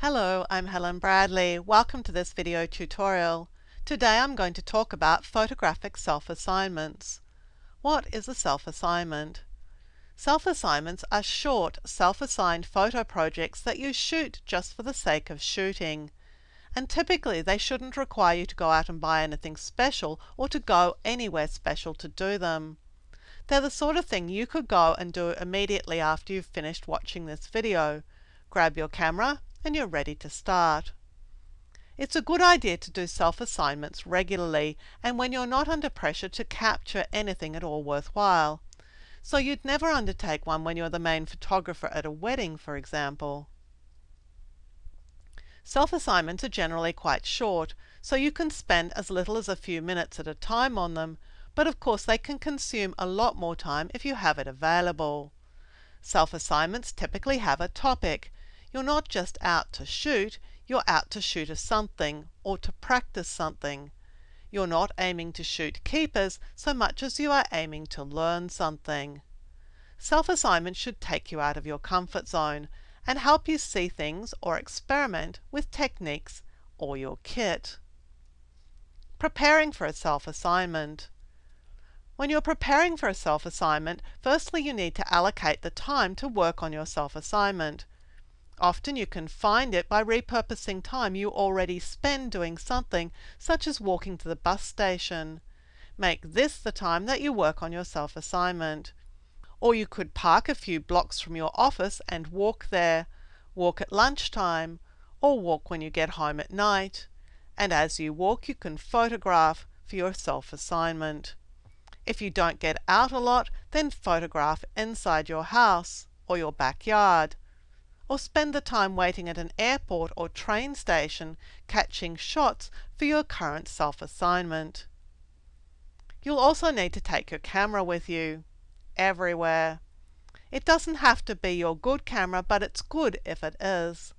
Hello, I'm Helen Bradley. Welcome to this video tutorial. Today I'm going to talk about photographic self-assignments. What is a self-assignment? Self-assignments are short, self-assigned photo projects that you shoot just for the sake of shooting. And typically they shouldn't require you to go out and buy anything special or to go anywhere special to do them. They're the sort of thing you could go and do immediately after you've finished watching this video. Grab your camera and you're ready to start. It's a good idea to do self-assignments regularly and when you're not under pressure to capture anything at all worthwhile. So you'd never undertake one when you're the main photographer at a wedding, for example. Self-assignments are generally quite short, so you can spend as little as a few minutes at a time on them, but of course they can consume a lot more time if you have it available. Self-assignments typically have a topic. You're not just out to shoot, you're out to shoot a something or to practice something. You're not aiming to shoot keepers so much as you are aiming to learn something. Self-assignment should take you out of your comfort zone and help you see things or experiment with techniques or your kit. Preparing for a self-assignment. When you're preparing for a self-assignment, firstly you need to allocate the time to work on your self-assignment. Often you can find it by repurposing time you already spend doing something, such as walking to the bus station. Make this the time that you work on your self-assignment. Or you could park a few blocks from your office and walk there, walk at lunchtime, or walk when you get home at night. And as you walk you can photograph for your self-assignment. If you don't get out a lot, then photograph inside your house or your backyard. Or spend the time waiting at an airport or train station catching shots for your current self-assignment. You'll also need to take your camera with you, everywhere. It doesn't have to be your good camera, but it's good if it is.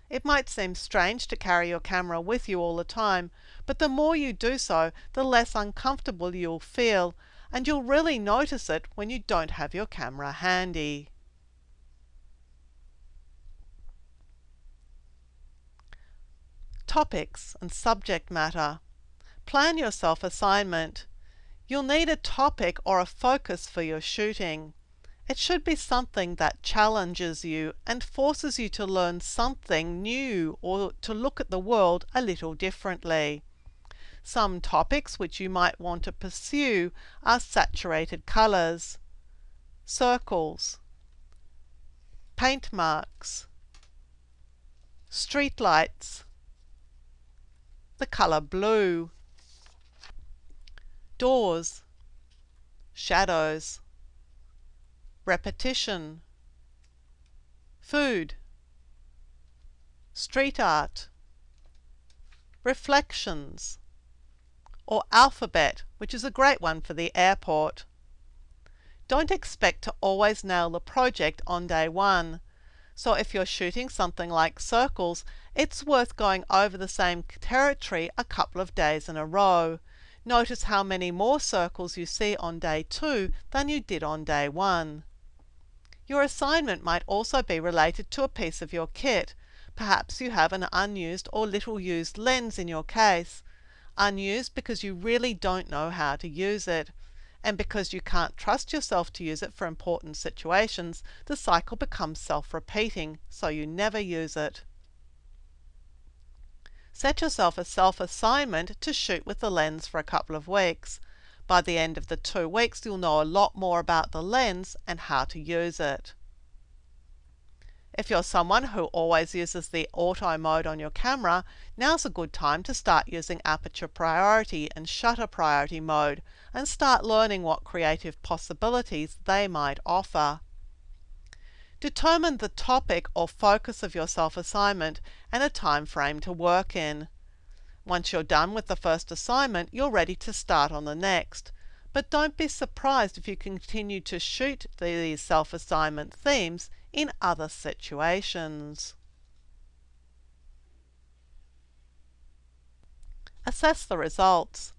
It might seem strange to carry your camera with you all the time, but the more you do so, the less uncomfortable you'll feel, and you'll really notice it when you don't have your camera handy. Topics and subject matter. Plan your self-assignment. You'll need a topic or a focus for your shooting. It should be something that challenges you and forces you to learn something new or to look at the world a little differently. Some topics which you might want to pursue are saturated colours, circles, paint marks, streetlights, the colour blue, doors, shadows, repetition, food, street art, reflections, or alphabet, which is a great one for the airport. Don't expect to always nail the project on day one. So if you're shooting something like circles, it's worth going over the same territory a couple of days in a row. Notice how many more circles you see on day 2 than you did on day 1. Your assignment might also be related to a piece of your kit. Perhaps you have an unused or little used lens in your case. Unused because you really don't know how to use it. And because you can't trust yourself to use it for important situations, the cycle becomes self-repeating, so you never use it. Set yourself a self-assignment to shoot with the lens for a couple of weeks. By the end of the 2 weeks, you'll know a lot more about the lens and how to use it. If you're someone who always uses the auto mode on your camera, now's a good time to start using aperture priority and shutter priority mode and start learning what creative possibilities they might offer. Determine the topic or focus of your self-assignment and a time frame to work in. Once you're done with the first assignment, you're ready to start on the next. But don't be surprised if you continue to shoot these self-assignment themes in other situations. Assess the results.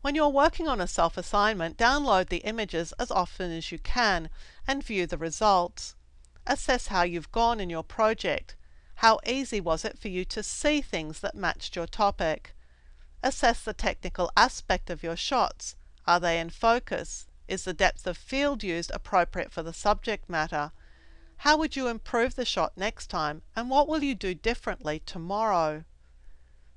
When you're working on a self-assignment, download the images as often as you can and view the results. Assess how you've gone in your project. How easy was it for you to see things that matched your topic? Assess the technical aspect of your shots. Are they in focus? Is the depth of field used appropriate for the subject matter? How would you improve the shot next time, and what will you do differently tomorrow?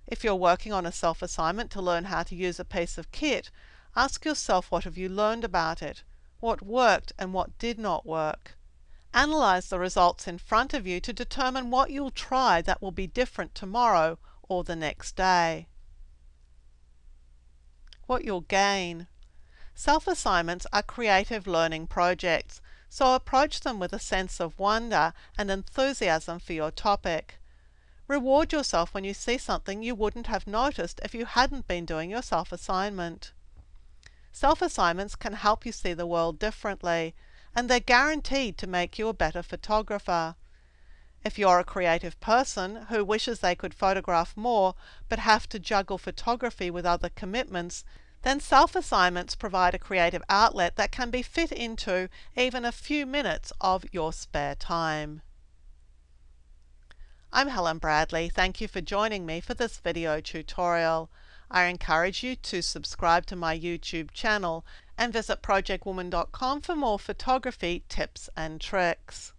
If you're working on a self-assignment to learn how to use a piece of kit, ask yourself, what have you learned about it? What worked and what did not work? Analyze the results in front of you to determine what you'll try that will be different tomorrow or the next day. What you'll gain. Self-assignments are creative learning projects, so approach them with a sense of wonder and enthusiasm for your topic. Reward yourself when you see something you wouldn't have noticed if you hadn't been doing your self-assignment. Self-assignments can help you see the world differently, and they're guaranteed to make you a better photographer. If you're a creative person who wishes they could photograph more but have to juggle photography with other commitments, then self-assignments provide a creative outlet that can be fit into even a few minutes of your spare time. I'm Helen Bradley. Thank you for joining me for this video tutorial. I encourage you to subscribe to my YouTube channel and visit projectwoman.com for more photography tips and tricks.